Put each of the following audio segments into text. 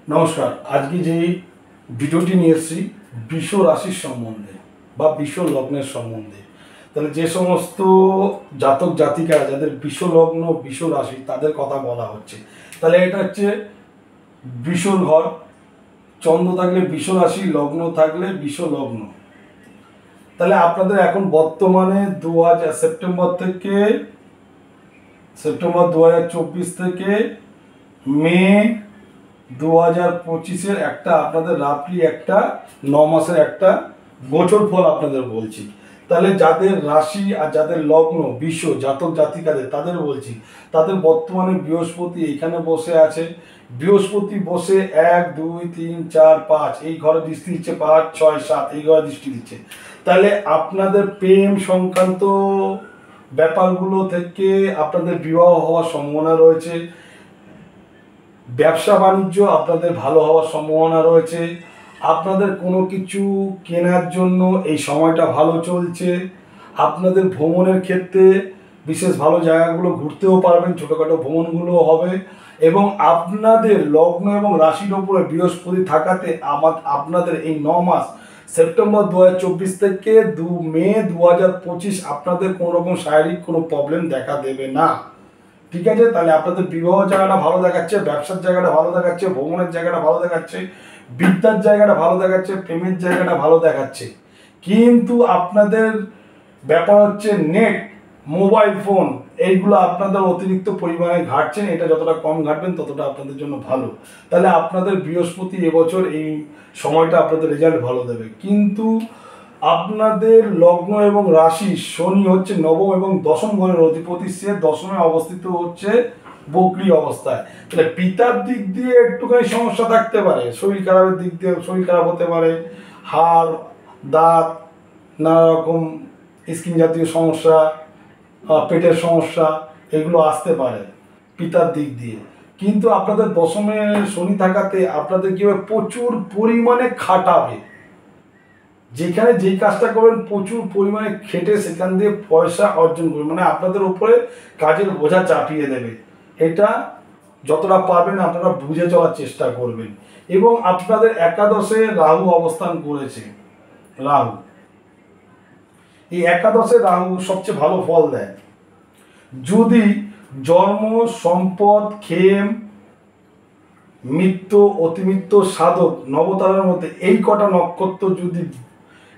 নমস্কার। আজকে যে ভিডিওটি নিয়ে এসেছি বিশ্ব রাশির সম্বন্ধে বা বিশ্ব লগ্নের সম্বন্ধে। তাহলে যে সমস্ত জাতক জাতিকারা যাদের বিশ্ব লগ্ন বিশ্ব রাশি তাদের কথা বলা হচ্ছে। তাহলে এটা হচ্ছে বিশ্বর ঘর, চন্দ্র থাকলে বিশ্ব রাশি, লগ্ন থাকলে বিশ্ব লগ্ন। তাহলে আপনাদের এখন বর্তমানে সেপ্টেম্বর 2024 থেকে মে 2025-এর একটা আপনাদের রাত্রি একটা 9 মাসের একটা গোচর ফল আপনাদের বলছি। তাহলে যাদের রাশি আর যাদের লগ্ন বিশ্ব জাতক জাতিকাদের তাদের বলছি, তাদের বর্তমানে বৃহস্পতি এখানে বসে আছে। বৃহস্পতি বসে 1 2 3 4 5 এই ঘরে দৃষ্টি দিচ্ছে, 5 6 7 এই ঘরে দৃষ্টি দিচ্ছে। তাহলে আপনাদের প্রেম সংক্রান্ত ব্যাপারগুলো থেকে আপনাদের বিবাহ হওয়ার সম্ভাবনা রয়েছে। ব্যবসা বাণিজ্য আপনাদের ভালো হওয়ার সম্ভাবনা রয়েছে। আপনাদের কোনো কিছু কেনার জন্য এই সময়টা ভালো চলছে। আপনাদের ভ্রমণের ক্ষেত্রে বিশেষ ভালো জায়গাগুলো ঘুরতেও পারবেন, ছোটোখাটো ভ্রমণগুলো হবে। এবং আপনাদের লগ্ন এবং রাশির ওপরে বৃহস্পতি থাকাতে আপনাদের এই 9 মাস সেপ্টেম্বর 2024 থেকে মে 2025 আপনাদের কোনো রকম শারীরিক কোনো প্রবলেম দেখা দেবে না। ঠিক আছে? তাহলে আপনাদের বিবাহ জায়গাটা ভালো দেখাচ্ছে, ব্যবসার জায়গাটা ভালো দেখাচ্ছে, ভ্রমণের জায়গাটা ভালো দেখাচ্ছে, বিদ্যার জায়গাটা ভালো দেখাচ্ছে, প্রেমের জায়গাটা ভালো দেখাচ্ছে। কিন্তু আপনাদের ব্যাপার হচ্ছে নেট, মোবাইল ফোন, এইগুলো আপনাদের অতিরিক্ত পরিমাণে ঘাটছেন। এটা যতটা কম ঘাটবেন ততটা আপনাদের জন্য ভালো। তাহলে আপনাদের বৃহস্পতি এবছর এই সময়টা আপনাদের রেজাল্ট ভালো দেবে। কিন্তু আপনাদের লগ্ন এবং রাশি শনি হচ্ছে নবম এবং দশম ঘরের অধিপতি, সে দশমে অবস্থিত হচ্ছে বকরি অবস্থায়। তাহলে পিতার দিক দিয়ে একটুখানি সমস্যা থাকতে পারে, শরীর খারাপের দিক দিয়ে শরীর খারাপ হতে পারে, হাড় দাঁত নানা রকম স্কিন জাতীয় সমস্যা, পেটের সমস্যা এগুলো আসতে পারে পিতার দিক দিয়ে। কিন্তু আপনাদের দশমে শনি থাকাতে আপনাদের কি হবে, প্রচুর পরিমাণে খাটাবে। যেখানে যেই কাজটা করবেন প্রচুর পরিমাণে খেটে সেখান দিয়ে পয়সা অর্জন করবেন, মানে আপনাদের উপরে কাজের বোঝা চাপিয়ে দেবে। এটা যতটা পারবেন আপনারা বুঝে চলার চেষ্টা করবেন। এবং আপনাদের একাদশে রাহু অবস্থান করেছে। রাহু, এই একাদশে রাহু সবচেয়ে ভালো ফল দেয় যদি জন্ম, সম্পদ, ক্ষেম, মৃত্যু, অতিমৃত্যু, সাধক, নবতারার মধ্যে এই কটা নক্ষত্র যদি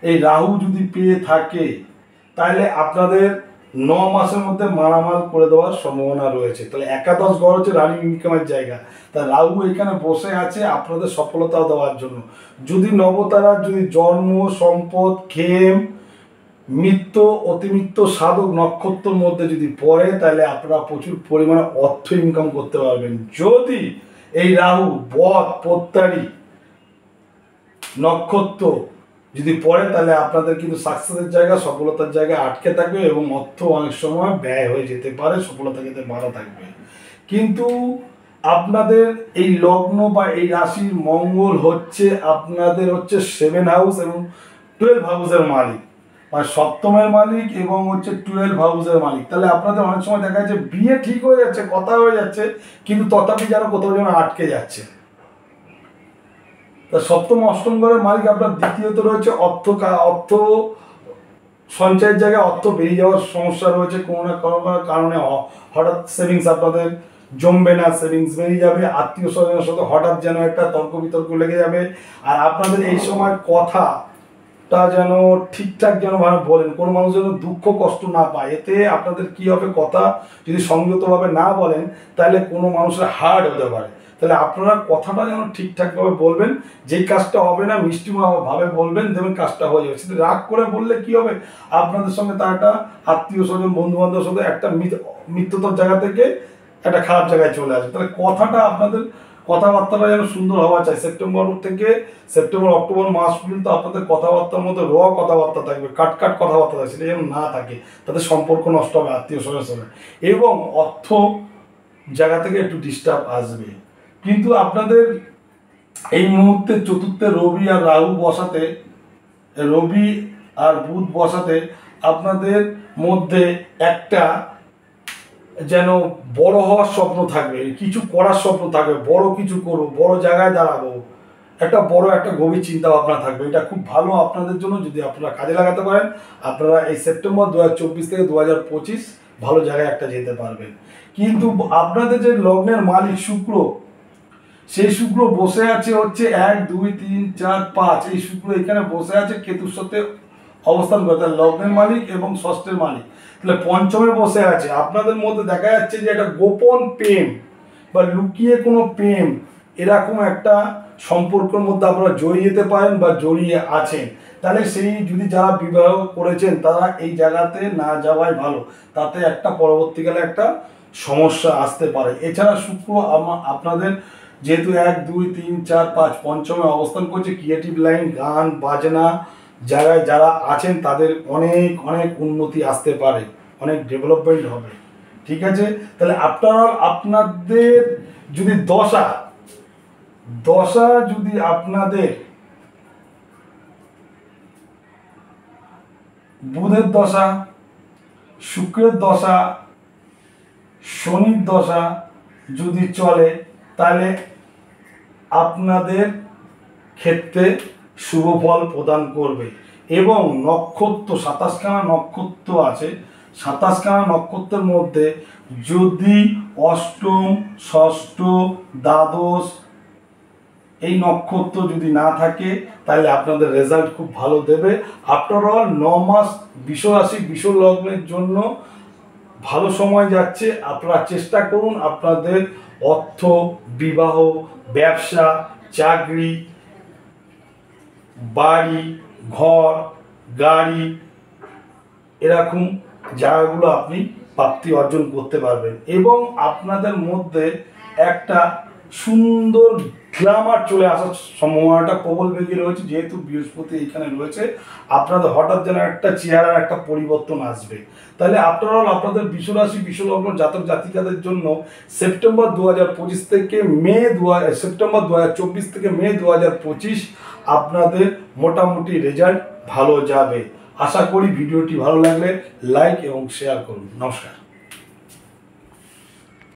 এই রাহু যদি পেয়ে থাকে তাহলে আপনাদের 9 মাসের মধ্যে মারামাল করে দেওয়ার সম্ভাবনা রয়েছে। তাহলে একাদশ ঘর হচ্ছে রানী ইনকামের জায়গা। তা রাহু এখানে বসে আছে আপনাদের সফলতা দেওয়ার জন্য। যদি নবতারার যদি জন্ম, সম্পদ, ক্ষেম, মৃত্যু, অতিমৃত্যু, সাধক নক্ষত্রের মধ্যে যদি পড়ে তাহলে আপনারা প্রচুর পরিমাণে অর্থ ইনকাম করতে পারবেন। যদি এই রাহু বদ, পোত্তারি নক্ষত্র যদি পড়ে তাহলে আপনাদের কিন্তু সাকসেসের জায়গা, সফলতার জায়গা আটকে থাকবে এবং অর্থ অনেক সময় ব্যয় হয়ে যেতে পারে, সফলতা ক্ষেত্রে বাধা থাকবে। কিন্তু আপনাদের এই লগ্ন বা এই রাশির মঙ্গল হচ্ছে আপনাদের হচ্ছে 7 হাউস এবং 12 হাউসের মালিক, মানে সপ্তমের মালিক এবং হচ্ছে 12 হাউসের মালিক। তাহলে আপনাদের অনেক সময় দেখা যাচ্ছে বিয়ে ঠিক হয়ে যাচ্ছে, কথা হয়ে যাচ্ছে, কিন্তু তথাপি যেন কোথাও যেন আটকে যাচ্ছে। তা সপ্তম অষ্টম ঘরের মালিক আপনার দ্বিতীয়ত রয়েছে অর্থ সঞ্চয়ের জায়গায় অর্থ বেরিয়ে যাওয়ার সমস্যা রয়েছে। কোনো না কোনো কারণে হঠাৎ সেভিংস আপনাদের জমবে না, সেভিংস বেরিয়ে যাবে। আত্মীয় স্বজনের সাথে হঠাৎ যেন একটা তর্ক বিতর্ক লেগে যাবে। আর আপনাদের এই সময় কথাটা যেন ঠিকঠাক যেন ভাবে বলেন, কোনো মানুষ যেন দুঃখ কষ্ট না পায়। এতে আপনাদের কি হবে, কথা যদি সংযতভাবে না বলেন তাহলে কোনো মানুষের হার্ট হতে পারে। তাহলে আপনারা কথাটা যেন ঠিকঠাকভাবে বলবেন, যেই কাজটা হবে না মিষ্টিভাবে বলবেন, দেখবেন কাজটা হয়ে যাবে। সেটা রাগ করে বললে কি হবে, আপনাদের সঙ্গে তার একটা আত্মীয় স্বজন বন্ধু বান্ধবের সাথে একটা মিত্রতার জায়গা থেকে একটা খারাপ জায়গায় চলে আসবে। তাহলে কথাটা আপনাদের কথাবার্তাটা যেন সুন্দর হওয়া চাই। সেপ্টেম্বর অক্টোবর মাস পর্যন্ত আপনাদের কথাবার্তার মধ্যে কথাবার্তা থাকবে, কাট কথাবার্তা থাকবে, সেটা যেন না থাকে। তাদের সম্পর্ক নষ্ট হবে আত্মীয় স্বজনের সঙ্গে, এবং অর্থ জায়গা থেকে একটু ডিস্টার্ব আসবে। কিন্তু আপনাদের এই মুহূর্তে চতুর্থে রবি আর রাহু বসাতে, রবি আর বুধ বসাতে আপনাদের মধ্যে একটা যেন বড় হওয়ার স্বপ্ন থাকবে, কিছু করার স্বপ্ন থাকবে, বড় কিছু করবো, বড় জায়গায় দাঁড়াবো, একটা বড় একটা গভীর চিন্তা ভাবনা থাকবে। এটা খুব ভালো আপনাদের জন্য, যদি আপনারা কাজে লাগাতে পারেন আপনারা এই সেপ্টেম্বর 2024 থেকে 2025 ভালো জায়গায় একটা যেতে পারবেন। কিন্তু আপনাদের যে লগ্নের মালিক শুক্র, সেই শুক্র বসে আছে হচ্ছে 1 2 3 4 5, এই শুক্র এখানে বসে আছে কেতুর সাথে অবস্থান করে, তার লগ্নের মালিক এবং ষষ্ঠের মালিক, তাহলে পঞ্চমে বসে আছে। আপনাদের মধ্যে দেখা যাচ্ছে যে একটা গোপন প্রেম বা লুকিয়ে কোনো প্রেম, এরকম একটা সম্পর্কের মধ্যে আপনারা জড়িয়ে যেতে পারেন বা জড়িয়ে আছেন। তাহলে সেই যদি যারা বিবাহ করেছেন তারা এই জায়গাতে না যাওয়াই ভালো, তাতে একটা পরবর্তীকালে একটা সমস্যা আসতে পারে। এছাড়া শুক্র আপনাদের যেহেতু 1 2 3 4 5 পঞ্চমে অবস্থান করছে, ক্রিয়েটিভ লাইন, গান বাজনা জায়গায় যারা আছেন তাদের অনেক অনেক উন্নতি আসতে পারে, অনেক ডেভেলপমেন্ট হবে। ঠিক আছে, তাহলে আপনারা আপনাদের যদি দশা যদি আপনাদের বুধের দশা, শুক্রের দশা, শনির দশা যদি চলে, তাহলে আপনাদের ক্ষেত্রে শুভ ফল প্রদান করবে। এবং নক্ষত্র 27খানা নক্ষত্র আছে, 27খানা নক্ষত্রের মধ্যে যদি অষ্টম, ষষ্ঠ, দ্বাদশ এই নক্ষত্র যদি না থাকে তাহলে আপনাদের রেজাল্ট খুব ভালো দেবে। আফটার অল 9 মাস বিশ্বরাশি বিশ্বলগ্নের জন্য ভালো সময় যাচ্ছে। আপনারা চেষ্টা করুন আপনাদের অর্থ, বিবাহ, ব্যবসা, চাকরি, বাড়ি, ঘর, গাড়ি, এরকম জায়গাগুলো আপনি প্রাপ্তি অর্জন করতে পারবেন। এবং আপনাদের মধ্যে একটা সুন্দর গ্ল্যামার চলে আসার সম্ভাবনাটা প্রবল বেগে রয়েছে, যেহেতু বৃহস্পতি এখানে রয়েছে। আপনাদের হঠাৎ যেন একটা চেহারার একটা পরিবর্তন আসবে। তাহলে আফটার অল আপনাদের বিশ্বরাশি বিশ্বলগ্ন জাতক জাতিকাদের জন্য সেপ্টেম্বর 2025 থেকে সেপ্টেম্বর 2024 থেকে মে 2025 আপনাদের মোটামুটি রেজাল্ট ভালো যাবে। আশা করি ভিডিওটি ভালো লাগলে লাইক এবং শেয়ার করুন। নমস্কার।